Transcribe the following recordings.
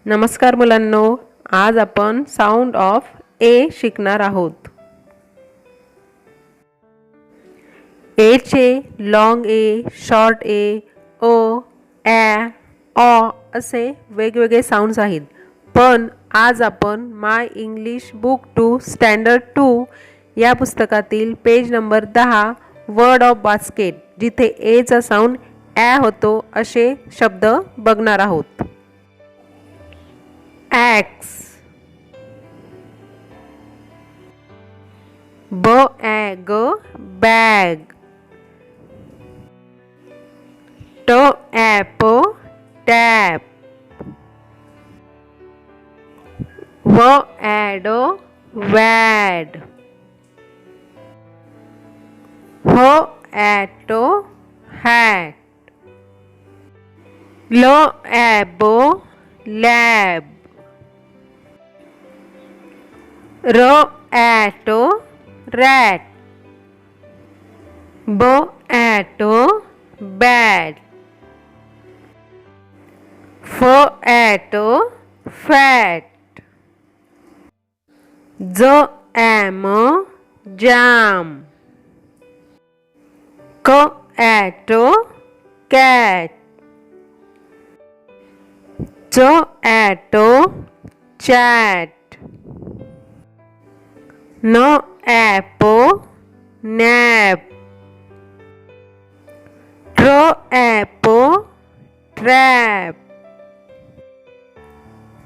नमस्कार मुलांनो, आज आपण साऊंड ऑफ ए शिकणार आहोत। ए चे लॉंग ए, शॉर्ट ए, ओ, ॲ, ऑ असे वेगवेगळे साऊंड्स आहेत। पण आज आपण माय इंग्लिश बुक 2 स्टँडर्ड 2 या पुस्तकातील page number 10 word of basket जिथे ए चा साऊंड ॲ होतो असे शब्द बघणार आहोत। Axe, bag, bag, tap, tap, wad, wad, hat, hat, lab, lab, rat, rat, bat, bat, fat, fat, jam, jam, cat, cat, chat, chat, nap, nap, trap, trap,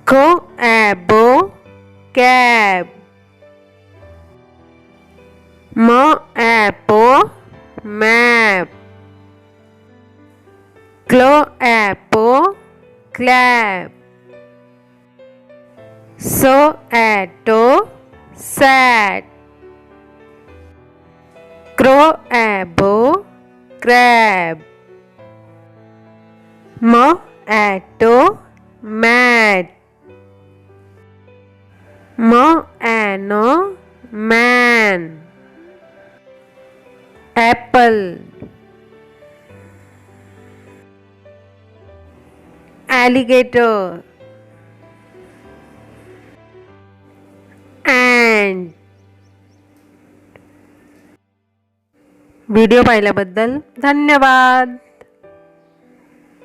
cab, cab, map, map, clap, clap, sat, sat, crab, crab, mat, mat, man, man, apple, alligator, ant। Video पाहिल्याबद्दल धन्यवाद।